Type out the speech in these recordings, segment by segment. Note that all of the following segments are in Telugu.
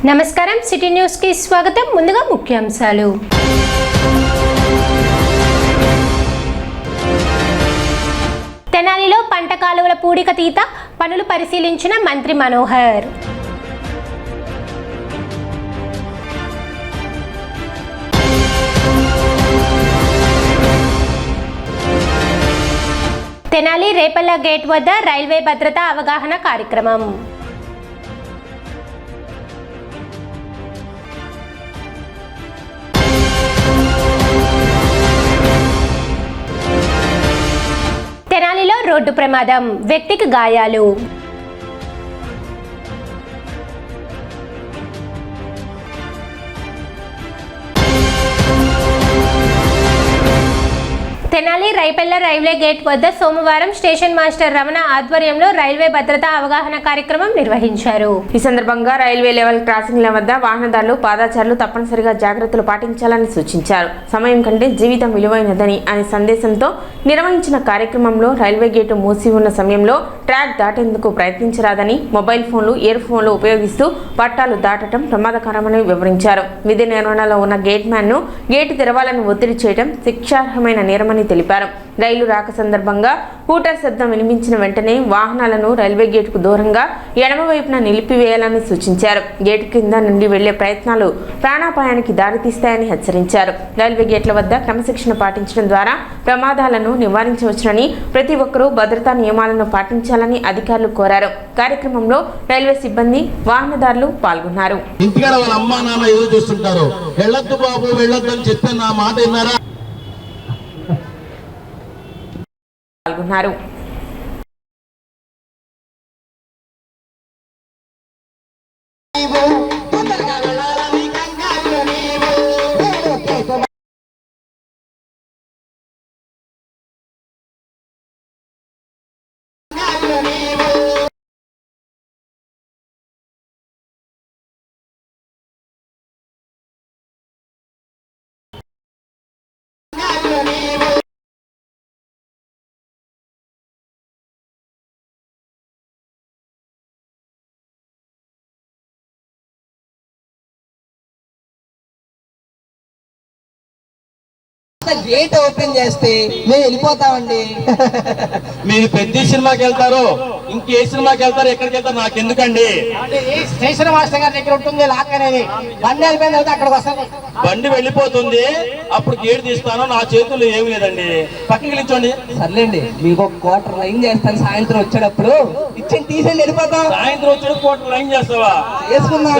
నమస్కారం సిటీ న్యూస్ కి స్వాగతం. ముందుగా ముఖ్యాంశాలు. తెనాలిలో పంట కాలువల పూడిక తీత పనులు పరిశీలించిన మంత్రి మనోహర్. తెనాలి రేపల్ల గేట్ వద్ద రైల్వే భద్రతా అవగాహన కార్యక్రమం. తెనాలిలో రోడ్డు ప్రమాదం, వ్యక్తికి గాయాలు. తెనాలి రైపల్ల రైల్వే గేట్ వద్ద సోమవారం స్టేషన్ మాస్టర్ రమణ ఆధ్వర్యంలో రైల్వే భద్రతా అవగాహన కార్యక్రమం నిర్వహించారు. ఈ సందర్భంగా రైల్వే లెవెల్ క్రాసింగ్ల వద్ద వాహనదారులు, పాదచారులు తప్పనిసరిగా జాగ్రత్తలు పాటించాలని సూచించారు. సమయం కంటే జీవితం విలువైనదని అనే సందేశంతో నిర్వహించిన కార్యక్రమంలో రైల్వే గేటు మూసి ఉన్న సమయంలో ట్రాక్ దాటేందుకు ప్రయత్నించరాదని, మొబైల్ ఫోన్లు, ఇయర్ ఫోన్లు ఉపయోగిస్తూ పట్టాలు దాటడం ప్రమాదకరమని వివరించారు. విధి నిర్వహణలో ఉన్న గేట్ మ్యాన్ ను గేటు తెరవాలని ఒత్తిడి చేయడం శిక్షార్హమైన నేరమని తెలిపారు. రైలు రాక సందర్భంగా హూటర్ శబ్దం వినిపించిన వెంటనే వాహనాలను రైల్వే గేటుకు దూరంగా ఎడమ వైపున నిలిపివేయాలని సూచించారు. గేటు కింద నుండి వెళ్లే ప్రయత్నాలు ప్రాణాపాయానికి దారితీస్తాయని హెచ్చరించారు. రైల్వే గేట్ల వద్ద క్రమశిక్షణ పాటించడం ద్వారా ప్రమాదాలను నివారించవచ్చునని, ప్రతి ఒక్కరూ భద్రతా నియమాలను పాటించాలని అధికారులు కోరారు. కార్యక్రమంలో రైల్వే సిబ్బంది, వాహనదారులు పాల్గొన్నారు. పాల్గొన్నారు. గేట్ ఓపెన్ చేస్తే మేము వెళ్ళిపోతామండి. మీరు పెద్ద సినిమాకి వెళ్తారు, ఇంకే సినిమాకి వెళ్తారు, ఎక్కడికి వెళ్తారు నాకు ఎందుకండి? స్టేషన్ మాస్టర్ గారి దగ్గర ఉంటుంది లాక్ అనేది. బండి వెళ్ళిపోయిన తర్వాత అక్కడికి వస్తాను. బండి వెళ్ళిపోతుంది, అప్పుడు గేట్ తీస్తాను. నా చేతుల్లో ఏమి లేదండి, పక్కకి నిల్చోండి. సర్లేండి, మీకు ఒక క్వార్టర్ లైన్ చేస్తాను. సాయంత్రం వచ్చేటప్పుడు ఇచ్చి తీసేయండి, వెళ్ళిపోతాం. సాయంత్రం వచ్చేటప్పుడు క్వార్టర్ లైన్ చేస్తావా? వేసుకుందాం.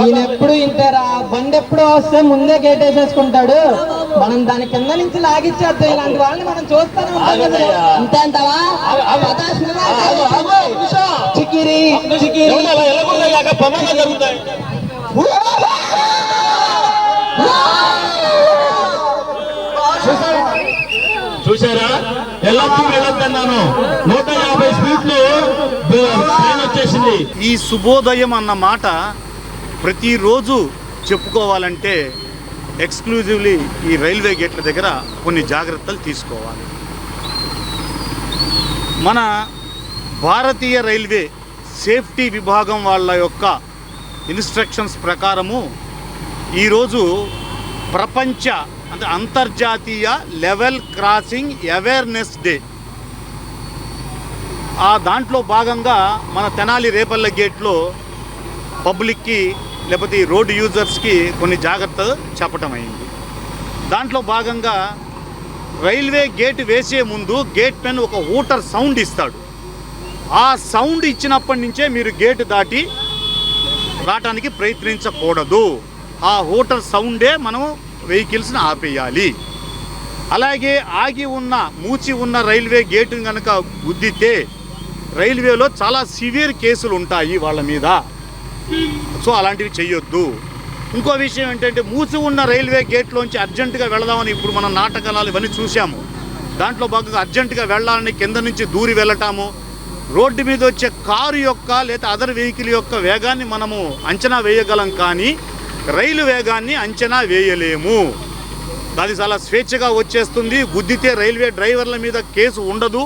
ఈయన ఎప్పుడు ఇంటారా? బండి ఎప్పుడు వస్తే ముందే గేట్ వేసేసుకుంటాడు. మనం దాని కింద నుంచి లాగిచ్చేద్దాం. ఇలాంటి వాళ్ళని మనం చూస్తానే ఉంటాం కదా. అంతే అంటావా? చికిరి జరుగుతాయి. చూసారా? వెళ్ళొద్దన్నాను. 150 స్పీడ్లు వచ్చేసింది. ఈ శుభోదయం అన్న మాట ప్రతిరోజు చెప్పుకోవాలంటే ఎక్స్క్లూజివ్లీ ఈ రైల్వే గేట్ల దగ్గర కొన్ని జాగ్రత్తలు తీసుకోవాలి. మన భారతీయ రైల్వే సేఫ్టీ విభాగం వాళ్ళ యొక్క ఇన్స్ట్రక్షన్స్ ప్రకారము ఈరోజు ప్రపంచ అంతర్జాతీయ లెవెల్ క్రాసింగ్ అవేర్నెస్ డే. ఆ దాంట్లో భాగంగా మన తెనాలి రేపల్ల గేట్లో పబ్లిక్కి లేకపోతే రోడ్ యూజర్స్కి కొన్ని జాగ్రత్తలు చెప్పటం అయింది. దాంట్లో భాగంగా రైల్వే గేట్ వేసే ముందు గేట్ మెన్ ఒక హూటర్ సౌండ్ ఇస్తాడు. ఆ సౌండ్ ఇచ్చినప్పటి నుంచే మీరు గేటు దాటి రావటానికి ప్రయత్నించకూడదు. ఆ హూటర్ సౌండే మనం వెహికల్స్ని ఆపేయాలి. అలాగే ఆగి ఉన్న, మూచి ఉన్న రైల్వే గేటుని కనుక గుద్దితే రైల్వేలో చాలా సివియర్ కేసులు ఉంటాయి వాళ్ళ మీద. సో అలాంటివి చెయ్యొద్దు. ఇంకో విషయం ఏంటంటే, మూసి ఉన్న రైల్వే గేట్లోంచి అర్జెంటుగా వెళదామని ఇప్పుడు మనం నాటకాలు ఇవన్నీ చూసాము. దాంట్లో భాగంగా అర్జెంటుగా వెళ్ళాలని కింద నుంచి దూరి వెళ్ళటాము, రోడ్డు మీద వచ్చే కారు యొక్క లేదా అదర్ వెహికల్ యొక్క వేగాన్ని మనము అంచనా వేయగలం, కానీ రైలు వేగాన్ని అంచనా వేయలేము. అది చాలా స్వేచ్ఛగా వచ్చేస్తుంది. గుద్దితే రైల్వే డ్రైవర్ల మీద కేసు ఉండదు.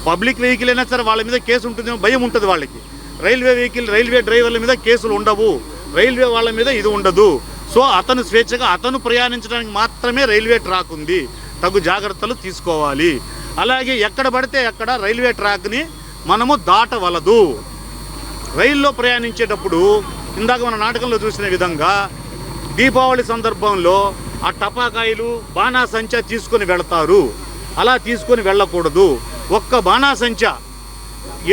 పబ్లిక్ వెహికల్ అయినా సరే వాళ్ళ మీద కేసు ఉంటుంది, భయం ఉంటుంది వాళ్ళకి. రైల్వే డ్రైవర్ల మీద కేసులు ఉండవు, రైల్వే వాళ్ళ మీద ఇది ఉండదు. సో అతను స్వేచ్ఛగా అతను ప్రయాణించడానికి మాత్రమే రైల్వే ట్రాక్ ఉంది. తగు జాగ్రత్తలు తీసుకోవాలి. అలాగే ఎక్కడ పడితే అక్కడ రైల్వే ట్రాక్ని మనము దాటవలదు. రైల్లో ప్రయాణించేటప్పుడు ఇందాక మన నాటకంలో చూసిన విధంగా దీపావళి సందర్భంలో ఆ టపాకాయలు బాణాసంచా తీసుకొని వెళతారు. అలా తీసుకొని వెళ్ళకూడదు. ఒక్క బాణాసంచా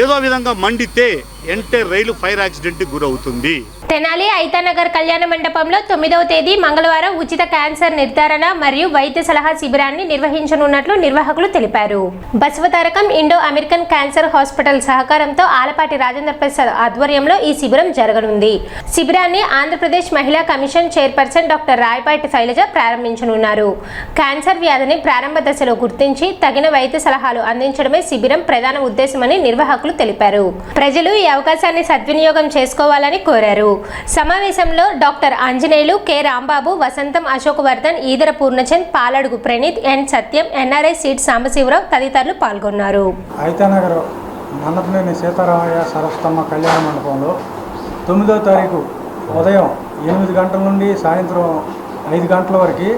ఏదో విధంగా మండితే ఎంటే రైలు ఫైర్ యాక్సిడెంట్కి గురవుతుంది. తెనాలి ఐతానగర్ కళ్యాణ మండపంలో 9వ తేదీ మంగళవారం ఉచిత క్యాన్సర్ నిర్ధారణ మరియు వైద్య సలహా శిబిరాన్ని నిర్వహించనున్నట్లు నిర్వాహకులు తెలిపారు. Basavatarakam Indo American cancer hospital సహకారంతో ఆలపాటి రాజేంద్ర ప్రసాద్ ఆధ్వర్యంలో ఈ శిబిరం జరగనుంది. శిబిరాన్ని ఆంధ్రప్రదేశ్ మహిళా commission chairperson doctor Rayapati Sailaja ప్రారంభించనున్నారు. క్యాన్సర్ వ్యాధిని ప్రారంభ దశలో గుర్తించి తగిన వైద్య సలహాలు అందించడమే శిబిరం ప్రధాన ఉద్దేశమని నిర్వాహకులు తెలిపారు. ప్రజలు ఈ అవకాశాన్ని సద్వినియోగం చేసుకోవాలని కోరారు. సమావేశంలో డాక్టర్ ఆంజనేయులు, కె రాంబాబు, వసంతం అశోక్ వర్ధన్, ఈదర పూర్ణచంద్, పాలడుగు ప్రణీత్, ఎన్ సత్యం, ఎన్ఆర్ఐ సీట్ సాంబశివరావు తదితరులు పాల్గొన్నారు. ఐతానగర్ నన్నపనేని సీతారామయ్య సరస్వతమ్మ కళ్యాణ మండపంలో 9వ తారీఖు ఉదయం 8 గంటల నుండి సాయంత్రం 5 గంటల వరకు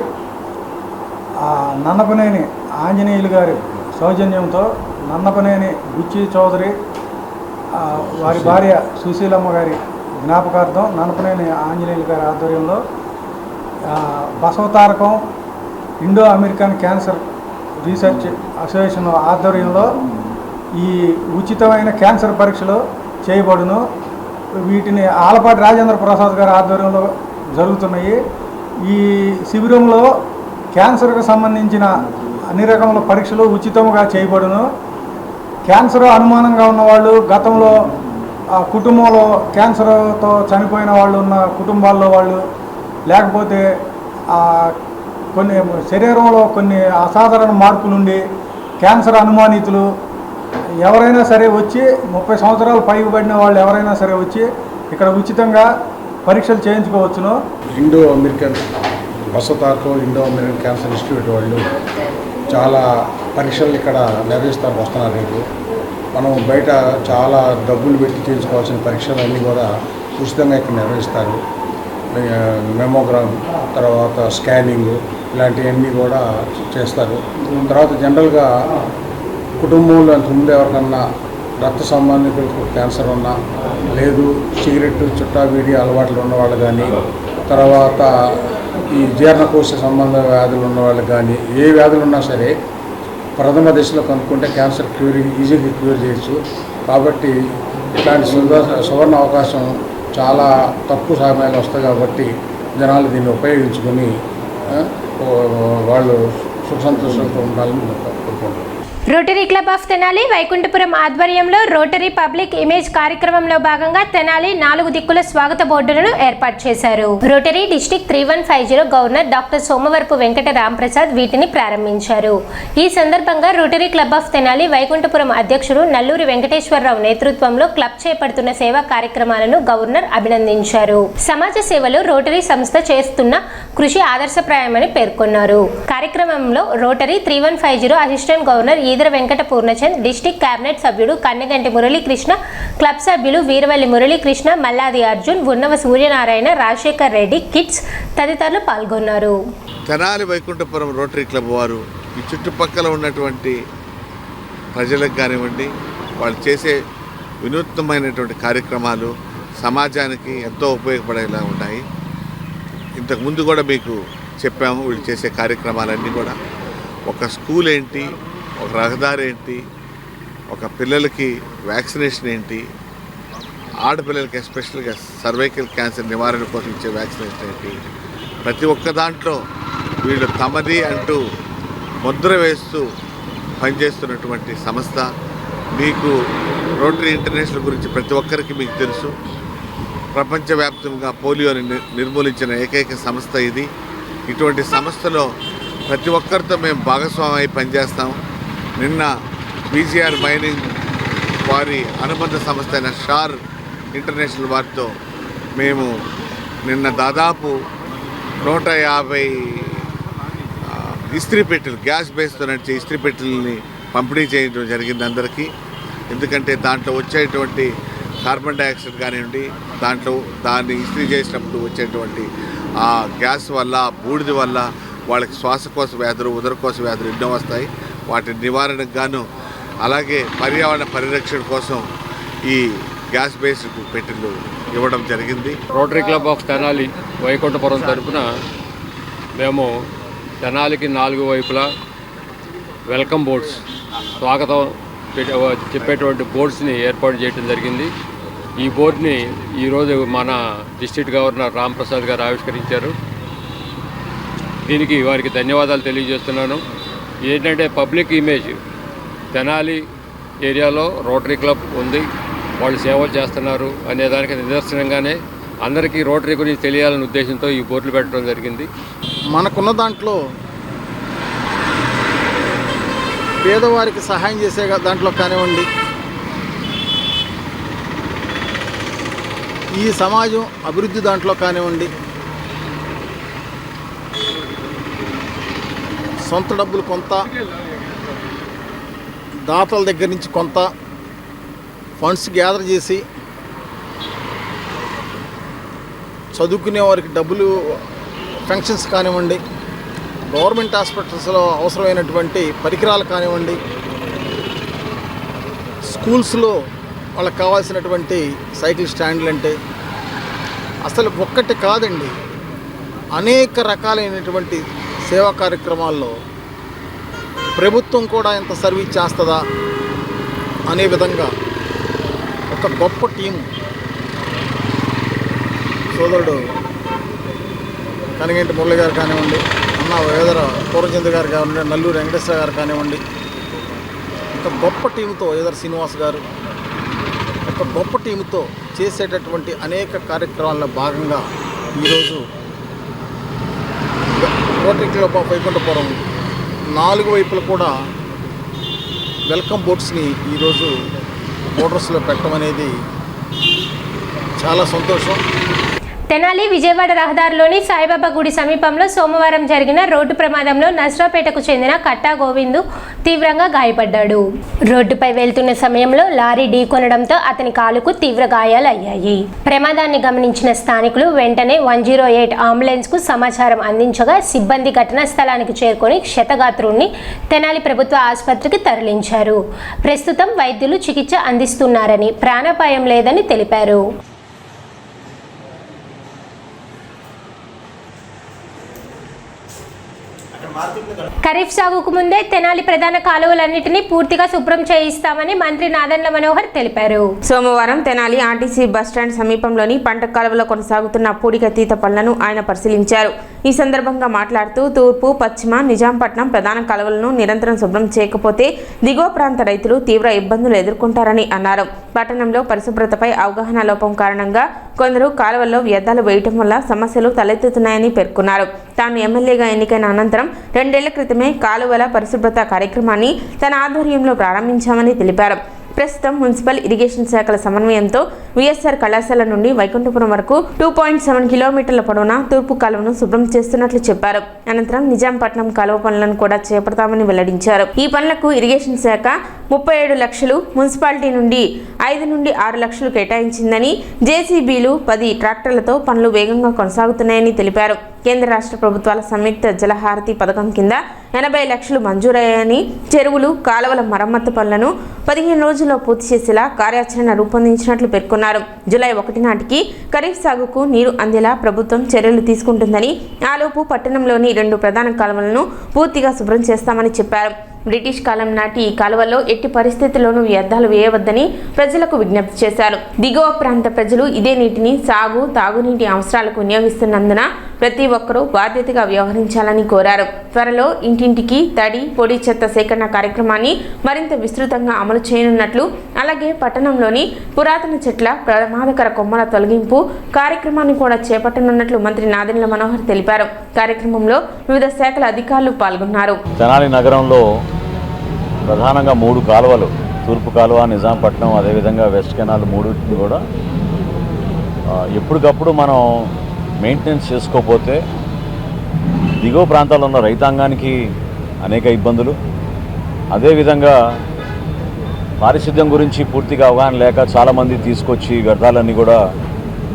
నన్నపనేని ఆంజనేయులు గారి సౌజన్యంతో నన్నపనేని బుచ్చి చౌదరి వారి భార్య సుశీలమ్మ గారి జ్ఞాపకార్థం నన్నపనేని ఆంజనేయులు గారి ఆధ్వర్యంలో Basavatarakam Indo American cancer research association ఆధ్వర్యంలో ఈ ఉచితమైన క్యాన్సర్ పరీక్షలు చేయబడును. వీటిని ఆలపాటి రాజేంద్ర ప్రసాద్ గారి ఆధ్వర్యంలో జరుగుతున్నాయి. ఈ శిబిరంలో క్యాన్సర్కు సంబంధించిన అన్ని రకముల పరీక్షలు ఉచితంగా చేయబడును. క్యాన్సర్ అనుమానంగా ఉన్నవాళ్ళు, గతంలో కుటుంబంలో క్యాన్సర్తో చనిపోయిన వాళ్ళు ఉన్న కుటుంబాల్లో వాళ్ళు, లేకపోతే కొన్ని శరీరంలో కొన్ని అసాధారణ మార్పులుండి క్యాన్సర్ అనుమానితులు ఎవరైనా సరే వచ్చి 30 సంవత్సరాలు పైబడిన వాళ్ళు ఎవరైనా సరే వచ్చి ఇక్కడ ఉచితంగా పరీక్షలు చేయించుకోవచ్చును. Indo American Basavatarakam Indo American cancer institute వాళ్ళు చాలా పరీక్షలు ఇక్కడ నిర్వహిస్తారు వస్తున్నారు. రేపు మనం బయట చాలా డబ్బులు పెట్టి చేయించుకోవాల్సిన పరీక్షలు అన్నీ కూడా ఉచితంగా ఇక్కడ నిర్వహిస్తారు. మెమోగ్రామ్, తర్వాత స్కానింగ్ ఇలాంటివన్నీ కూడా చేస్తారు. తర్వాత జనరల్గా కుటుంబంలో అంతకుముందు ఎవరికన్నా రక్త సంబంధికులకు క్యాన్సర్ ఉన్నా, లేదు సిగరెట్ చుట్టా వీడి అలవాట్లు ఉన్నవాళ్ళు కానీ, తర్వాత ఈ జీర్ణకోశ సంబంధ వ్యాధులు ఉన్నవాళ్ళు కానీ, ఏ వ్యాధులు ఉన్నా సరే ప్రథమ దశలో కనుక్కుంటే క్యాన్సర్ ఈజీగా క్యూర్ చేయొచ్చు. కాబట్టి ఇట్లాంటి సువర్ణ అవకాశం చాలా తక్కువ సమయాలు వస్తాయి. కాబట్టి జనాలు దీన్ని ఉపయోగించుకొని వాళ్ళు సుఖ సంతోషాలతో ఉండాలని కోరుకుంటున్నాను. Rotary club of Tenali Vaikunthapuram ఆధ్వర్యంలో రోటరీ పబ్లిక్ ఇమేజ్ కార్యక్రమంలో భాగంగా తెనాలి 4 దిక్కుల స్వాగత బోర్డులను ఏర్పాటు చేశారు. Rotary district 3150 governor doctor Somavarapu Venkata Ramprasad వీటిని ప్రారంభించారు. ఈ సందర్భంగా rotary club of Tenali Vaikunthapuram అధ్యక్షుడు నల్లూరి వెంకటేశ్వరరావు నేతృత్వంలో క్లబ్ చేపడుతున్న సేవా కార్యక్రమాలను గవర్నర్ అభినందించారు. సమాజ సేవలో రోటరీ సంస్థ చేస్తున్న కృషి ఆదర్శప్రాయమని పేర్కొన్నారు. కార్యక్రమంలో rotary 3150 assistant governor Edara Venkata Purnachand, district cabinet సభ్యుడు కన్నెగంటి మురళీకృష్ణ, క్లబ్ సభ్యులు వీరవల్లి మురళీకృష్ణ, మల్లాది అర్జున్, ఉన్నవ సూర్యనారాయణ, రాజశేఖర్ రెడ్డి, కిడ్స్ తదితరులు పాల్గొన్నారు. తెనాలి వైకుంఠపురం రోటరీ క్లబ్ వారు ఈ చుట్టుపక్కల ఉన్నటువంటి ప్రజలకు కానివ్వండి, వాళ్ళు చేసే వినూత్నమైనటువంటి కార్యక్రమాలు సమాజానికి ఎంతో ఉపయోగపడేలా ఉన్నాయి. ఇంతకుముందు కూడా మీకు చెప్పాము, వీళ్ళు చేసే కార్యక్రమాలన్నీ కూడా ఒక స్కూల్ ఏంటి, ఒక రహదారి ఏంటి, ఒక పిల్లలకి వ్యాక్సినేషన్ ఏంటి, ఆడపిల్లలకి ఎస్పెషల్గా సర్వైకల్ క్యాన్సర్ నివారణ కోసం ఇచ్చే వ్యాక్సినేషన్ ఏంటి, ప్రతి ఒక్క దాంట్లో వీళ్ళు తమది అంటూ ముద్ర వేస్తూ పనిచేస్తున్నటువంటి సంస్థ. మీకు రోటరీ ఇంటర్నేషనల్ గురించి ప్రతి ఒక్కరికి మీకు తెలుసు. ప్రపంచవ్యాప్తంగా పోలియోని నిర్మూలించిన ఏకైక సంస్థ ఇది. ఇటువంటి సంస్థలో ప్రతి ఒక్కరితో మేము భాగస్వామి పనిచేస్తాం. నిన్న బీజీఆర్ మైనింగ్ వారి అనుబంధ సంస్థ అయిన షార్ ఇంటర్నేషనల్ వారితో మేము నిన్న దాదాపు 150 ఇస్త్రీ పెట్టెలు, గ్యాస్ బేస్తో నడిచే ఇస్త్రీ పెట్టెలని పంపిణీ చేయడం జరిగింది అందరికీ. ఎందుకంటే దాంట్లో వచ్చేటువంటి కార్బన్ డైఆక్సైడ్ కానివ్వండి, దాన్ని ఇస్త్రీ చేసినప్పుడు వచ్చేటువంటి ఆ గ్యాస్ వల్ల, బూడిద వల్ల వాళ్ళకి శ్వాసకోశ వ్యాధులు, ఉదరకోశ వ్యాధులు ఎన్నో వస్తాయి. వాటి నివారణకు గాను అలాగే పర్యావరణ పరిరక్షణ కోసం ఈ గ్యాస్ బేస్డ్ పెట్టెలు ఇవ్వడం జరిగింది. Rotary club of Tenali Vaikunthapuram తరఫున మేము తెనాలికి 4 వైపులా వెల్కమ్ బోర్డ్స్, స్వాగతం చెప్పేటువంటి బోర్డ్స్ని ఏర్పాటు చేయడం జరిగింది. ఈ బోర్డుని ఈరోజు మన డిస్ట్రిక్ట్ గవర్నర్ రాంప్రసాద్ గారు ఆవిష్కరించారు. దీనికి వారికి ధన్యవాదాలు తెలియజేస్తున్నాను. ఏంటంటే పబ్లిక్ ఇమేజ్, తెనాలి ఏరియాలో రోటరీ క్లబ్ ఉంది, వాళ్ళు సేవలు చేస్తున్నారు అనేదానికి నిదర్శనంగానే అందరికీ రోటరీ గురించి తెలియాలనే ఉద్దేశంతో ఈ బోర్డులు పెట్టడం జరిగింది. మనకున్న దాంట్లో పేదవారికి సహాయం చేసే దాంట్లో కానివ్వండి, ఈ సమాజం అభివృద్ధి దాంట్లో కానివ్వండి, సొంత డబ్బులు కొంత, దాతల దగ్గర నుంచి కొంత ఫండ్స్ గ్యాదర్ చేసి చదువుకునే వారికి డబ్బులు, ఫంక్షన్స్ కానివ్వండి, గవర్నమెంట్ హాస్పిటల్స్లో అవసరమైనటువంటి పరికరాలు కానివ్వండి, స్కూల్స్లో వాళ్ళకి కావాల్సినటువంటి సైకిల్ స్టాండ్లు అంటే అసలు ఒక్కటి కాదండి, అనేక రకాలైనటువంటి సేవా కార్యక్రమాల్లో ప్రభుత్వం కూడా ఎంత సర్వీస్ చేస్తుందా అనే విధంగా ఒక గొప్ప టీం సోదరుడు కనిగంటి మురళి గారు కానివ్వండి, అన్న వేదర పూర్వచంద్ర గారు కానివ్వండి, నల్లూరు వెంకటేశ్వర గారు కానివ్వండి, ఒక గొప్ప టీంతో వేదర శ్రీనివాస్ గారు ఒక గొప్ప టీంతో చేసేటటువంటి అనేక కార్యక్రమాల్లో భాగంగా ఈరోజు రోటరీ క్లబ్ ఆఫ్ వైకుంఠపురం 4 వైపులు కూడా వెల్కమ్ బోర్డ్స్ని ఈరోజు బోర్డర్స్లో పెట్టడం అనేది చాలా సంతోషం. తెనాలి విజయవాడ రహదారిలోని సాయిబాబా గుడి సమీపంలో సోమవారం జరిగిన రోడ్డు ప్రమాదంలో నస్రాపేటకు చెందిన కట్టా గోవిందు తీవ్రంగా గాయపడ్డాడు. రోడ్డుపై వెళ్తున్న సమయంలో లారీ ఢీకొనడంతో అతని కాలుకు తీవ్ర గాయాలయ్యాయి. ప్రమాదాన్ని గమనించిన స్థానికులు వెంటనే 108 అంబులెన్స్ కు సమాచారం అందించగా సిబ్బంది ఘటనా స్థలానికి చేరుకొని క్షతగాత్రుడిని తెనాలి ప్రభుత్వ ఆసుపత్రికి తరలించారు. ప్రస్తుతం వైద్యులు చికిత్స అందిస్తున్నారని, ప్రాణాపాయం లేదని తెలిపారు. ఖరీఫ్ సాగుకు ముందే తెనాలి ప్రధాన కాలువలన్నింటినీ పూర్తిగా శుభ్రం చేయిస్తామని మంత్రి నాదెండ్ల మనోహర్ తెలిపారు. సోమవారం తెనాలి ఆర్టీసీ బస్టాండ్ సమీపంలోని పంట కాలువలో కొనసాగుతున్న పూడికతీత పనులను ఆయన పరిశీలించారు. ఈ సందర్భంగా మాట్లాడుతూ తూర్పు, పశ్చిమ, నిజాంపట్నం ప్రధాన కాలువలను నిరంతరం శుభ్రం చేయకపోతే దిగువ ప్రాంత రైతులు తీవ్ర ఇబ్బందులు ఎదుర్కొంటారని అన్నారు. పట్టణంలో పరిశుభ్రతపై అవగాహన లోపం కారణంగా కొందరు కాలువల్లో వ్యర్థాలు వేయటం వల్ల సమస్యలు తలెత్తుతున్నాయని పేర్కొన్నారు. తాను ఎమ్మెల్యేగా ఎన్నికైన అనంతరం 2 ఏళ్ల క్రితమే కాలువల పరిశుభ్రత కార్యక్రమాన్ని తన ఆధ్వర్యంలో ప్రారంభించామని తెలిపారు. ప్రస్తుతం మున్సిపల్ ఇరిగేషన్ శాఖల సమన్వయంతో విఎస్ఆర్ కళాశాల నుండి వైకుంఠపురం వరకు 2.7 కిలోమీటర్ల పొడవున తూర్పు కాలువను శుభ్రం చేస్తున్నట్లు చెప్పారు. అనంతరం నిజాంపట్నం కాలువ పనులను కూడా చేపడతామని వెల్లడించారు. ఈ పనులకు ఇరిగేషన్ శాఖ 37 లక్షలు, మున్సిపాలిటీ నుండి 5 నుండి 6 లక్షలు కేటాయించిందని, జేసీబీలు 10 ట్రాక్టర్లతో పనులు వేగంగా కొనసాగుతున్నాయని తెలిపారు. కేంద్ర రాష్ట్ర ప్రభుత్వాల సంయుక్త జలహారతి పథకం కింద 80 లక్షలు మంజూరయ్యాయని, చెరువులు, కాలువల మరమ్మతు పనులను 15 రోజుల్లో పూర్తి చేసేలా కార్యాచరణ రూపొందించినట్లు పేర్కొన్నారు. జూలై 1 నాటికి ఖరీఫ్ సాగుకు నీరు అందేలా ప్రభుత్వం చర్యలు తీసుకుంటుందని, ఆలోపు పట్టణంలోని 2 ప్రధాన కాలువలను పూర్తిగా శుభ్రం చేస్తామని చెప్పారు. బ్రిటిష్ కాలం నాటి ఈ కాలువల్లో ఎట్టి పరిస్థితుల్లోనూ వ్యర్థాలు వేయవద్దని ప్రజలకు విజ్ఞప్తి చేశారు. దిగువ ప్రాంత ప్రజలు ఇదే నీటిని సాగు, తాగునీటి అవసరాలకు వినియోగిస్తున్నందున ప్రతి ఒక్కరూ బాధ్యతగా వ్యవహరించాలని కోరారు. త్వరలో ఇంటింటికి తడి, పొడి చెత్త సేకరణ కార్యక్రమాన్ని మరింత విస్తృతంగా అమలు చేయనున్నట్లు, అలాగే పట్టణంలోని పురాతన చెట్ల, ప్రమాదకర కొమ్మల తొలగింపు కార్యక్రమాన్ని కూడా చేపట్టనున్నట్లు మంత్రి నాదెండ్ల మనోహర్ తెలిపారు. కార్యక్రమంలో వివిధ శాఖల అధికారులు పాల్గొన్నారు. తెనాలి నగరంలో ప్రధానంగా 3 కాలువలు, తూర్పు కాలువ, నిజాంపట్నం, అదేవిధంగా వెస్ట్ కెనాల్, 3 కూడా ఎప్పటికప్పుడు మనం మెయింటెనెన్స్ చేసుకోకపోతే దిగువ ప్రాంతాల్లో ఉన్న రైతాంగానికి అనేక ఇబ్బందులు, అదేవిధంగా పారిశుద్ధ్యం గురించి పూర్తిగా అవగాహన లేక చాలామంది తీసుకొచ్చి వ్యర్థాలన్నీ కూడా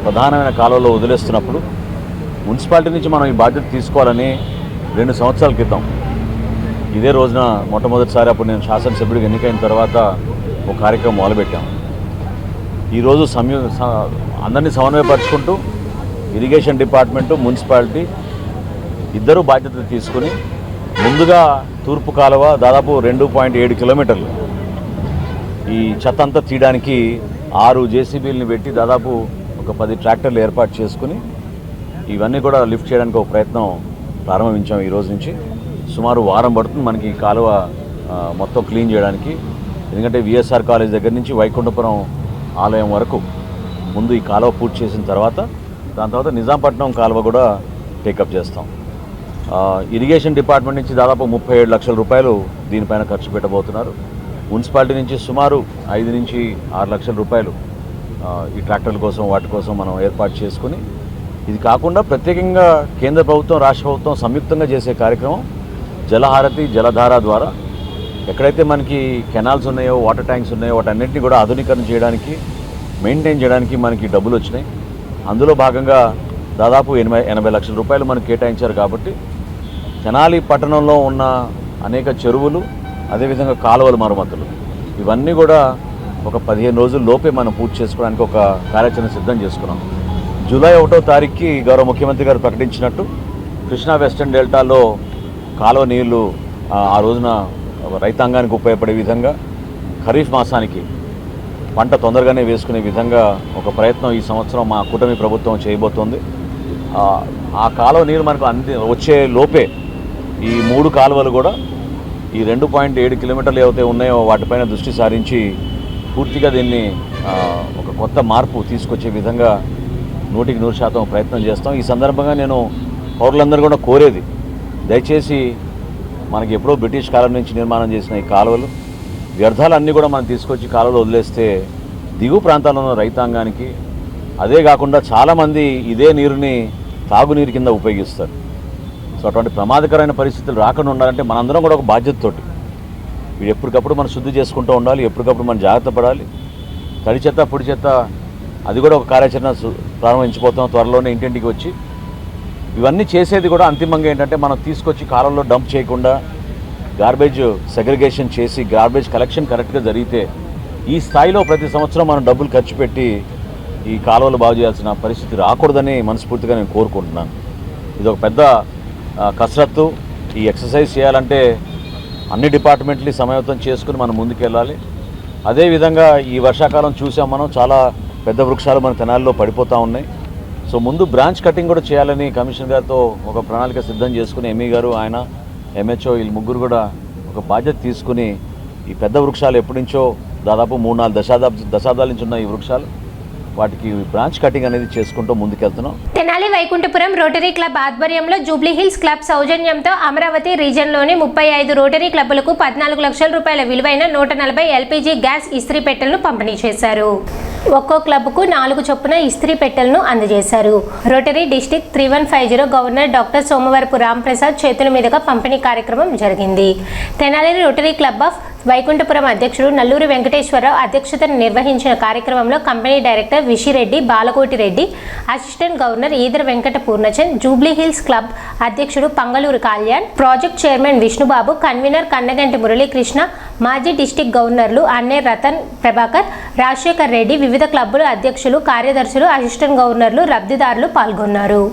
ప్రధానమైన కాలువలో వదిలేస్తున్నప్పుడు మున్సిపాలిటీ నుంచి మనం ఈ బాధ్యత తీసుకోవాలని 2 సంవత్సరాల క్రితం ఇదే రోజున మొట్టమొదటిసారి అప్పుడు నేను శాసనసభ్యుడిగా ఎన్నికైన తర్వాత ఒక కార్యక్రమం మొదలుపెట్టాం. ఈరోజు అందరినీ సమన్వయపరుచుకుంటూ ఇరిగేషన్ డిపార్ట్మెంటు, మున్సిపాలిటీ ఇద్దరు బాధ్యతలు తీసుకుని ముందుగా తూర్పు కాలువ దాదాపు 2.7 కిలోమీటర్లు ఈ చెత్త అంతా తీయడానికి 6 జేసీబీలని పెట్టి దాదాపు ఒక 10 ట్రాక్టర్లు ఏర్పాటు చేసుకుని ఇవన్నీ కూడా లిఫ్ట్ చేయడానికి ఒక ప్రయత్నం ప్రారంభించాం. ఈ రోజు నుంచి సుమారు వారం పడుతుంది మనకి ఈ కాలువ మొత్తం క్లీన్ చేయడానికి. ఎందుకంటే విఎస్ఆర్ కాలేజ్ దగ్గర నుంచి వైకుంఠపురం ఆలయం వరకు ముందు ఈ కాలువ పూర్తి చేసిన తర్వాత దాని తర్వాత నిజాంపట్నం కాలువ కూడా టేకప్ చేస్తాం. ఇరిగేషన్ డిపార్ట్మెంట్ నుంచి దాదాపు 37 లక్షల రూపాయలు దీనిపైన ఖర్చు పెట్టబోతున్నారు. మున్సిపాలిటీ నుంచి సుమారు 5 నుంచి 6 లక్షల రూపాయలు ఈ ట్రాక్టర్ల కోసం వాటి కోసం మనం ఏర్పాటు చేసుకుని, ఇది కాకుండా ప్రత్యేకంగా కేంద్ర ప్రభుత్వం, రాష్ట్ర ప్రభుత్వం సంయుక్తంగా చేసే కార్యక్రమం జలహారతి, జలధార ద్వారా ఎక్కడైతే మనకి కెనాల్స్ ఉన్నాయో, వాటర్ ట్యాంక్స్ ఉన్నాయో వాటన్నింటినీ కూడా ఆధునీకరణ చేయడానికి, మెయింటైన్ చేయడానికి మనకి డబ్బులు వచ్చినాయి. అందులో భాగంగా దాదాపు 80 లక్షల రూపాయలు మనకు కేటాయించారు. కాబట్టి తెనాలి పట్టణంలో ఉన్న అనేక చెరువులు, అదేవిధంగా కాలువల మరమ్మతులు ఇవన్నీ కూడా ఒక 15 రోజుల లోపే మనం పూర్తి చేసుకోవడానికి ఒక కార్యాచరణ సిద్ధం చేసుకున్నాం. జూలై 1వ తారీఖుకి గౌరవ ముఖ్యమంత్రి గారు ప్రకటించినట్టు కృష్ణా వెస్టర్న్ డెల్టాలో కాలువ నీళ్లు ఆ రోజున రైతాంగానికి ఉపయోగపడే విధంగా ఖరీఫ్ మాసానికి పంట తొందరగానే వేసుకునే విధంగా ఒక ప్రయత్నం ఈ సంవత్సరం మా కూటమి ప్రభుత్వం చేయబోతోంది. ఆ కాలువ నీరు మనకు వచ్చే లోపే ఈ 3 కాలువలు కూడా ఈ 2.7 కిలోమీటర్లు ఏవైతే ఉన్నాయో వాటిపైన దృష్టి సారించి పూర్తిగా దీన్ని ఒక కొత్త మార్పు తీసుకొచ్చే విధంగా 100% ప్రయత్నం చేస్తాం. ఈ సందర్భంగా నేను పౌరులందరూ కూడా కోరేది, దయచేసి మనకి ఎప్పుడో బ్రిటిష్ కాలం నుంచి నిర్మాణం చేసిన ఈ కాలువలు వ్యర్థాలన్నీ కూడా మనం తీసుకొచ్చి కాలువలో వదిలేస్తే దిగువ ప్రాంతాల్లో ఉన్న రైతాంగానికి, అదే కాకుండా చాలామంది ఇదే నీరుని తాగునీరు కింద ఉపయోగిస్తారు. సో అటువంటి ప్రమాదకరమైన పరిస్థితులు రాకుండా ఉండాలంటే మనందరం కూడా ఒక బాధ్యతతోటి వీడు ఎప్పటికప్పుడు మనం శుద్ధి చేసుకుంటూ ఉండాలి, ఎప్పటికప్పుడు మనం జాగ్రత్త పడాలి. తడి చెత్త, పొడి చెత్త అది కూడా ఒక కార్యాచరణ ప్రారంభించిపోతాం త్వరలోనే ఇంటింటికి వచ్చి. ఇవన్నీ చేసేది కూడా అంతిమంగా ఏంటంటే మనం తీసుకొచ్చి కాలంలో డంప్ చేయకుండా గార్బేజ్ సెగ్రిగేషన్ చేసి గార్బేజ్ కలెక్షన్ కరెక్ట్గా జరిగితే ఈ స్థాయిలో ప్రతి సంవత్సరం మనం డబ్బులు ఖర్చు పెట్టి ఈ కాలువలు బాగు చేయాల్సిన పరిస్థితి రాకూడదని మనస్ఫూర్తిగా నేను కోరుకుంటున్నాను. ఇది ఒక పెద్ద కసరత్తు. ఈ ఎక్సర్సైజ్ చేయాలంటే అన్ని డిపార్ట్మెంట్ని సమన్వయం చేసుకుని మనం ముందుకెళ్ళాలి. అదేవిధంగా ఈ వర్షాకాలం చూసాం మనం, చాలా పెద్ద వృక్షాలు మన తెనాలిలో పడిపోతూ ఉన్నాయి. సో ముందు బ్రాంచ్ కటింగ్ కూడా చేయాలని కమిషనర్ గారితో ఒక ప్రణాళిక సిద్ధం చేసుకుని ఎంఈ గారు, ఆయన ఎంహెచ్ఓ వీళ్ళు ముగ్గురు కూడా ఒక బాధ్యత తీసుకుని ఈ పెద్ద వృక్షాలు ఎప్పటి నుంచో దాదాపు 3-4 దశాబ్దాల నుంచి ఉన్న ఈ వృక్షాలు వాటికి బ్రాంచ్ కటింగ్ అనేది చేసుకుంటూ ముందుకెళ్తున్నాం. తెనాలి వైకుంఠపురం రోటరీ క్లబ్ ఆధ్వర్యంలో జూబ్లీ హిల్స్ క్లబ్ సౌజన్యంతో అమరావతి రీజియన్లోని 35 రోటరీ క్లబ్లకు 14 లక్షల రూపాయల విలువైన 140 ఎల్పీజీ గ్యాస్ ఇస్త్రీ పెట్టెలను పంపిణీ చేశారు. ఒక్కో క్లబ్కు 4 చొప్పున ఇస్త్రీ పెట్టెలను అందజేశారు. Rotary district 3150 governor doctor Somavarapu Ramprasad చేతుల మీదుగా పంపిణీ కార్యక్రమం జరిగింది. Tenali rotary club of Vaikunthapuram అధ్యక్షుడు నల్లూరి వెంకటేశ్వరరావు అధ్యక్షతను నిర్వహించిన కార్యక్రమంలో company director Vishireddy Balakoti Reddy, assistant governor Edara Venkata Purnachand, jubilee hills club అధ్యక్షుడు Pangaluru Kalyan, project chairman Vishnubabu, convenor Kannaganti Muralikrishna, మాజీ డిస్టిక్ గవర్నర్లు అన్నే రతన్ ప్రభాకర్, రాజశేఖర్ రెడ్డి, వివిధ క్లబ్బుల అధ్యక్షులు, కార్యదర్శులు, అసిస్టెంట్ గవర్నర్లు, లబ్ధిదారులు పాల్గొన్నారు.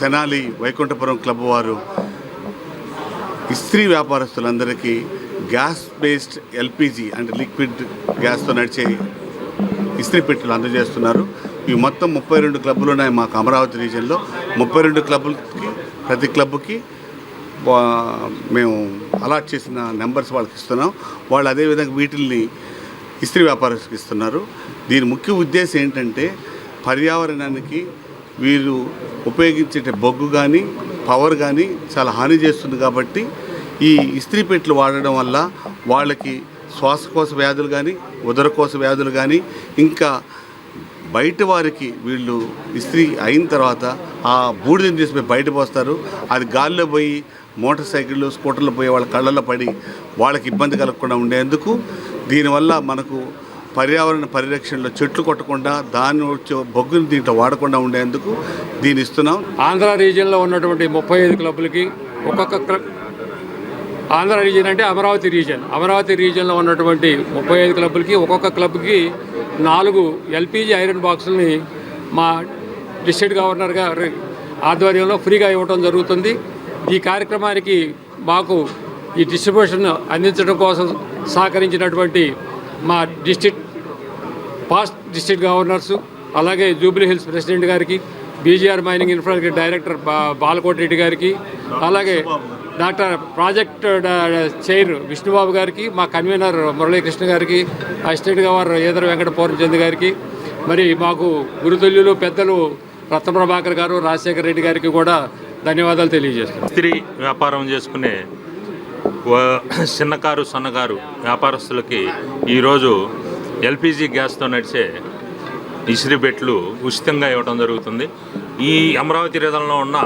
తెనాలి వైకుంఠపురం క్లబ్ వారు ఇస్త్రీ వ్యాపారస్తులందరికీ గ్యాస్ బేస్డ్ ఎల్పిజి అంటే లిక్విడ్ గ్యాస్తో నడిచే ఇస్త్రీ పెట్టెలు అందజేస్తున్నారు. ఇవి మొత్తం 32 క్లబ్బులు ఉన్నాయి మాకు అమరావతి రీజియన్లో. 32 క్లబ్బులకి ప్రతి క్లబ్కి మేము అలాట్ చేసిన నెంబర్స్ వాళ్ళకి ఇస్తున్నాం. వాళ్ళు అదేవిధంగా వీటిల్ని ఇస్త్రీ వ్యాపారస్తులకు ఇస్తున్నారు. దీని ముఖ్య ఉద్దేశం ఏంటంటే పర్యావరణానికి వీరు ఉపయోగించే బొగ్గు కానీ పవర్ కానీ చాలా హాని చేస్తుంది. కాబట్టి ఈ ఇస్త్రీ పెట్టెలు వాడడం వల్ల వాళ్ళకి శ్వాసకోశ వ్యాధులు కానీ ఉదరకోశ వ్యాధులు కానీ ఇంకా బయట వారికి వీళ్ళు ఇస్త్రీ అయిన తర్వాత ఆ బూడిదని తీసుకుని బయట పోస్తారు. అది గాల్లో పోయి మోటార్ సైకిళ్ళు స్కూటర్లు పోయి వాళ్ళ కళ్ళల్లో పడి వాళ్ళకి ఇబ్బంది కలగకుండా ఉండేందుకు దీనివల్ల మనకు పర్యావరణ పరిరక్షణలో చెట్లు కొట్టకుండా దాన్ని వచ్చే బొగ్గుని దీంట్లో వాడకుండా ఉండేందుకు దీన్ని ఇస్తున్నాం. ఆంధ్ర రీజియన్లో ఉన్నటువంటి 35 క్లబ్లకి ఒక్కొక్క క్లబ్, ఆంధ్ర రీజియన్ అంటే అమరావతి రీజియన్లో ఉన్నటువంటి 35 క్లబ్లకి ఒక్కొక్క క్లబ్కి 4 LPG ఐరన్ బాక్సులని మా డిస్ట్రిక్ట్ గవర్నర్ గారి ఆధ్వర్యంలో ఫ్రీగా ఇవ్వడం జరుగుతుంది. ఈ కార్యక్రమానికి మాకు ఈ డిస్ట్రిబ్యూషన్ అందించడం కోసం సహకరించినటువంటి మా పాస్ట్ డిస్ట్రిక్ట్ గవర్నర్సు, అలాగే జూబ్లీ హిల్స్ ప్రెసిడెంట్ గారికి, BGR mining infra director Balakoti Reddy గారికి, అలాగే డాక్టర్ ప్రాజెక్ట్ చైర్ విష్ణుబాబు గారికి, మా కన్వీనర్ మురళీకృష్ణ గారికి, అసిస్టెంట్ గవర్నర్ ఈదర వెంకట పూర్ణచంద్ గారికి, మరి మాకు గురుతుల్యులు పెద్దలు రత్నప్రభాకర్ గారు, రాజశేఖర రెడ్డి గారికి కూడా ధన్యవాదాలు తెలియజేస్తున్నాం. ఇస్త్రీ వ్యాపారం చేసుకునే చిన్నకారు సన్నకారు వ్యాపారస్తులకి ఈరోజు LPG గ్యాస్తో నడిచే ఇస్త్రీ పెట్టెలు ఉచితంగా ఇవ్వడం జరుగుతుంది. ఈ అమరావతి రీజన్లో ఉన్న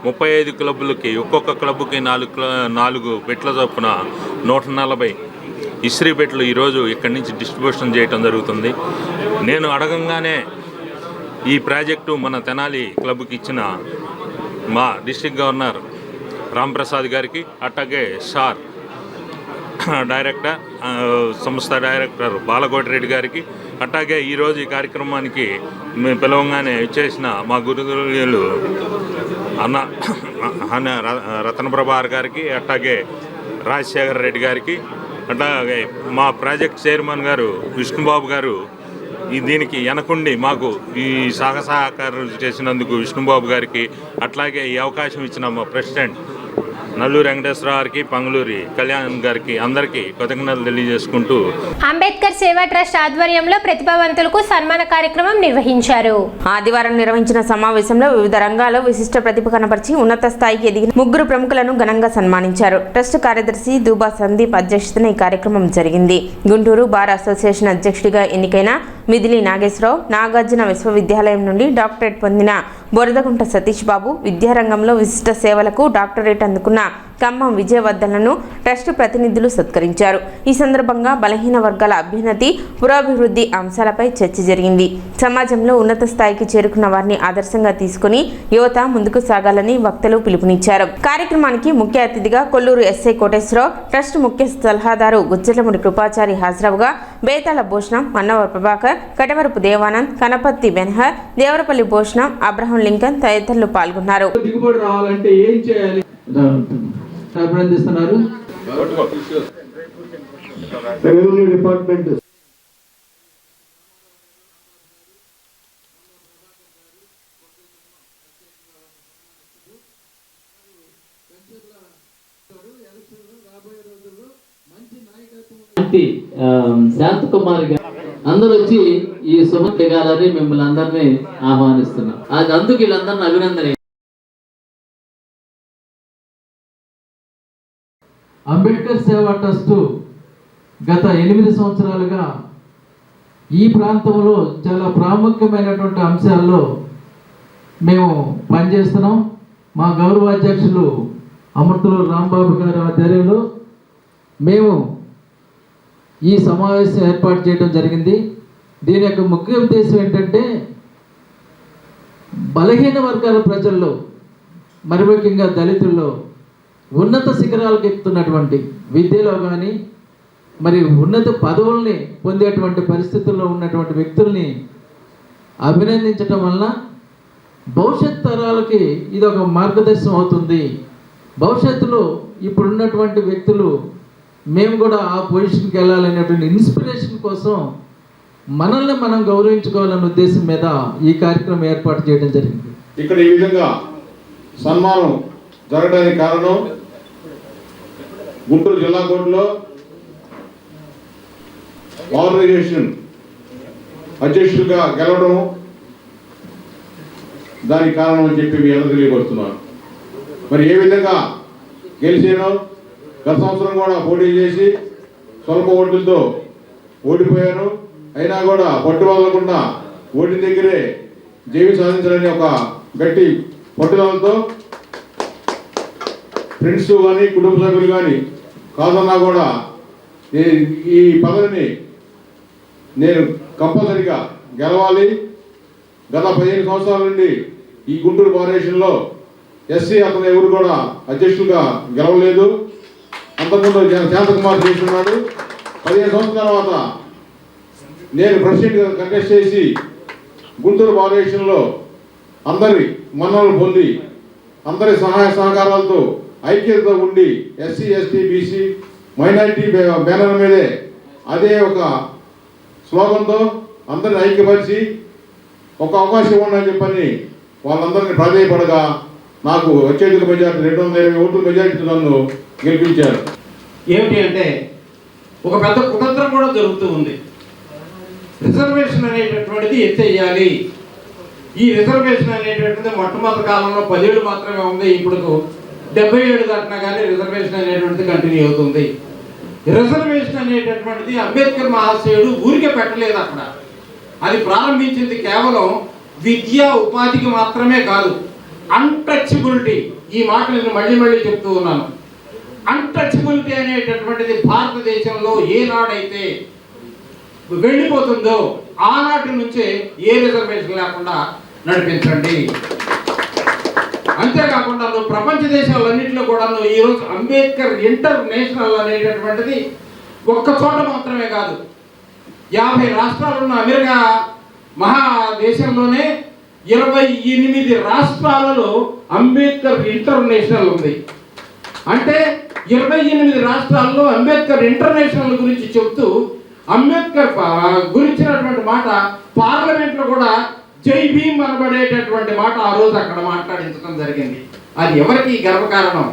35 క్లబ్బులకి ఒక్కొక్క క్లబ్కి 4 పెట్టెల చొప్పున 140 ఇస్త్రీ పెట్టెలు ఈరోజు ఇక్కడి నుంచి డిస్ట్రిబ్యూషన్ చేయడం జరుగుతుంది. నేను అడగంగానే ఈ ప్రాజెక్టు మన తెనాలి క్లబ్కి ఇచ్చిన మా డిస్ట్రిక్ట్ గవర్నర్ రాంప్రసాద్ గారికి, అట్లాగే సార్ డైరెక్టర్ సంస్థ డైరెక్టర్ బాలకోటి రెడ్డి గారికి, అట్లాగే ఈరోజు ఈ కార్యక్రమానికి మేము పిలవంగానే ఇచ్చేసిన మా గురువులు అన్న రత్నప్రభాకర్ గారికి, అట్లాగే రాజశేఖర రెడ్డి గారికి, అట్లాగే మా ప్రాజెక్ట్ చైర్మన్ గారు విష్ణుబాబు గారు దీనికి వెనకుండి మాకు ఈ సహకారం చేసినందుకు విష్ణుబాబు గారికి, అట్లాగే ఈ అవకాశం ఇచ్చిన మా ప్రెసిడెంట్ నల్లూరు వెంకటేశ్వర గారికి, పంగులూరి కళ్యాణ్ గారికి అందరికీ కృతజ్ఞతలు తెలియజేసుకుంటూ అంబేద్కర్ సేవా ట్రస్ట్ ఆధ్వర్యంలో ప్రతిభావంతులకు సన్మాన కార్యక్రమం నిర్వహించారు. ఆదివారం నిర్వహించిన సమావేశంలో వివిధ రంగాల్లో విశిష్ట ప్రతిభ కనపరిచి ఉన్నత స్థాయికి ఎదిగిన 3 ప్రముఖులను ఘనంగా సన్మానించారు. ట్రస్ట్ కార్యదర్శి దూబా సందీప్ అధ్యక్షతన ఈ కార్యక్రమం జరిగింది. గుంటూరు బార్ అసోసియేషన్ అధ్యక్షుడిగా ఎన్నికైన మిదిలి నాగేశ్వరరావు, నాగార్జున విశ్వవిద్యాలయం నుండి డాక్టరేట్ పొందిన బొరదగుంట సతీష్ బాబు, విద్యారంగంలో విశిష్ట సేవలకు డాక్టరేట్ అందుకున్న ఖమ్మం విజయవర్ధన్లను ట్రస్ట్ ప్రతినిధులు సత్కరించారు. ఈ సందర్భంగా బలహీన వర్గాల అభ్యున్నతి, పురోభివృద్ధి అంశాలపై చర్చ జరిగింది. సమాజంలో ఉన్నత స్థాయికి చేరుకున్న వారిని ఆదర్శంగా తీసుకుని యువత ముందుకు సాగాలని వక్తలు పిలుపునిచ్చారు. కార్యక్రమానికి ముఖ్య అతిథిగా కొల్లూరు ఎస్ఐ కోటేశ్వరరావు, ట్రస్ట్ ముఖ్య సలహాదారు గుజ్జలముడి కృపాచారి హాజరవుగా Betala Bhushanam, Mannavara Prabhakar, Katavarapu Devanand, Kanapatti Benhur, Devarapalli Bhushanam, Abraham Lincoln తదితరులు పాల్గొన్నారు. దిగుబడి రావాలంటే ఏం చేయాలి అభినందిస్తున్నారు. రెవెన్యూ డిపార్ట్మెంట్ శాంత్ కుమార్ గారు అందరూ వచ్చి ఈ శుభ దిగాలని మిమ్మల్ని అందరినీ ఆహ్వానిస్తున్నాం. అది అందుకు వీళ్ళందరినీ అభినందన. అంబేద్కర్ సేవా ట్రస్ట్ గత 8 సంవత్సరాలుగా ఈ ప్రాంతంలో చాలా ప్రాముఖ్యమైనటువంటి అంశాల్లో మేము పనిచేస్తున్నాం. మా గౌరవాధ్యక్షులు అమృతలు రాంబాబు గారి ఆధ్వర్యంలో మేము ఈ సమావేశం ఏర్పాటు చేయడం జరిగింది. దీని యొక్క ముఖ్య ఉద్దేశం ఏంటంటే బలహీన వర్గాల ప్రజల్లో, మరి ముఖ్యంగా దళితుల్లో ఉన్నత శిఖరాలకు ఎక్కుతున్నటువంటి విద్యలో కానీ మరి ఉన్నత పదవుల్ని పొందేటువంటి పరిస్థితుల్లో ఉన్నటువంటి వ్యక్తుల్ని అభినందించడం వలన భవిష్యత్ తరాలకి ఇది ఒక మార్గదర్శనం అవుతుంది. భవిష్యత్తులో ఇప్పుడున్నటువంటి వ్యక్తులు మేము కూడా ఆ పొజిషన్కి వెళ్ళాలనేటువంటి ఇన్స్పిరేషన్ కోసం మనల్ని మనం గౌరవించుకోవాలనే ఉద్దేశం మీద ఈ కార్యక్రమం ఏర్పాటు చేయడం జరిగింది. ఇక్కడ ఈ విధంగా సన్మానం జరగడానికి కారణం గుంటూరు జిల్లా కోర్టులో ఆర్గనైజేషన్ అధ్యక్షుడిగా గెలవడం దానికి కారణం అని చెప్పి మీ అందరూ తెలియపరుస్తున్నారు. మరి ఏ విధంగా గెలిచానో, గత సంవత్సరం కూడా పోటీ చేసి స్వల్ప ఓట్లతో ఓడిపోయాను. అయినా కూడా పట్టు వదలకుండా ఓటు దగ్గరే జైవి సాధించాలని ఒక గట్టి పట్టుదలతో ఫ్రెండ్స్ కానీ కుటుంబ సభ్యులు కానీ కాదన్నా కూడా ఈ పదవిని నేను కంపల్సరిగా గెలవాలి. గత 15 సంవత్సరాల నుండి ఈ గుంటూరు కార్పొరేషన్లో ఎస్సీ అతను ఎవరు కూడా అధ్యక్షులుగా గెలవలేదు. అంతకుముందు శాంతకుమార్ చేస్తున్నాడు. 15 సంవత్సరాల తర్వాత నేను ప్రెసిడెంట్గా కంటెస్ట్ చేసి గుంటూరు కార్పొరేషన్లో అందరి మన్ననలు పొంది అందరి సహాయ సహకారాలతో ఐక్యతతో ఉండి SC ST BC minority banner మీదే అదే ఒక స్లోగన్తో అందరిని ఐక్యపరిచి ఒక అవకాశం ఇవ్వండి చెప్పని వాళ్ళందరినీ ప్రాధాన్యపడగా నాకు అత్యధిక మెజార్టీ 220 ఓట్ల మెజార్టీతో నన్ను గెలిపించారు. ఏమిటి అంటే ఒక పెద్ద కుతంత్రం కూడా జరుగుతూ ఉంది. రిజర్వేషన్ అనేటటువంటిది ఎత్తేయాలి. ఈ రిజర్వేషన్ అనేటటువంటిది మొట్టమొదటి కాలంలో 10 ఏళ్ళు మాత్రమే ఉంది. ఇప్పుడు 77 దాటినా కానీ రిజర్వేషన్ అనేటువంటిది కంటిన్యూ అవుతుంది. రిజర్వేషన్ అనేటటువంటిది అంబేద్కర్ మహాశయుడు ఊరికే పెట్టలేదు. అక్కడ అది ప్రారంభించింది కేవలం విద్యా ఉపాధికి మాత్రమే కాదు. అన్టచబిలిటీ, ఈ మాట నేను మళ్ళీ చెప్తూ ఉన్నాను. అన్టచబిలిటీ అనేటటువంటిది భారతదేశంలో ఏనాడైతే వెళ్ళిపోతుందో ఆనాటి నుంచే ఏ రిజర్వేషన్ లేకుండా నడిపించండి. అంతేకాకుండా ప్రపంచ దేశాలన్నింటిలో కూడా ఈరోజు అంబేద్కర్ ఇంటర్నేషనల్ అనేటటువంటిది ఒక్క చోట మాత్రమే కాదు, 50 రాష్ట్రాలున్న అమెరికా మహాదేశంలోనే 28 రాష్ట్రాలలో అంబేద్కర్ ఇంటర్నేషనల్ ఉంది. అంటే 28 రాష్ట్రాల్లో అంబేద్కర్ ఇంటర్నేషనల్ గురించి చెప్తూ అంబేద్కర్ గురించినటువంటి మాట పార్లమెంట్లో కూడా జై భీమ్ అనబడేటటువంటి మాట ఆ రోజు అక్కడ మాట్లాడించడం జరిగింది. అది ఎవరికి గర్వకారణం?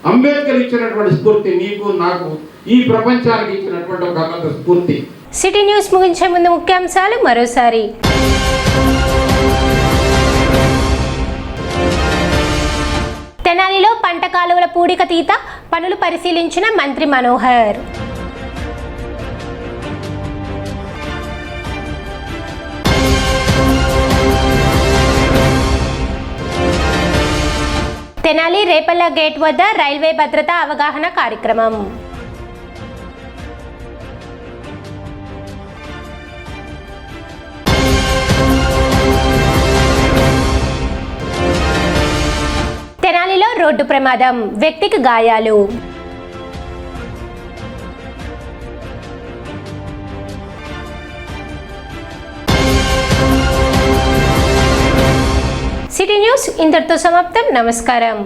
అంబేద్కర్ ఇచ్చినటువంటి స్ఫూర్తి నీకు నాకు ఈ ప్రపంచానికి ఇచ్చినటువంటి ఒక పెద్ద స్ఫూర్తి. సిటీ న్యూస్ ముగించే ముందు ముఖ్యాంశాలు మరోసారి. తెనాలిలో పంట కాలువల పూడిక తీత పనులు పరిశీలించిన మంత్రి మనోహర్. తెనాలి రేపల్ల గేట్ వద్ద రైల్వే భద్రతా అవగాహన కార్యక్రమం. తెనాలిలో రోడ్డు ప్రమాదం, వ్యక్తికి గాయాలు. సిటీ న్యూస్ ఇంతటితో సమాప్తం. నమస్కారం.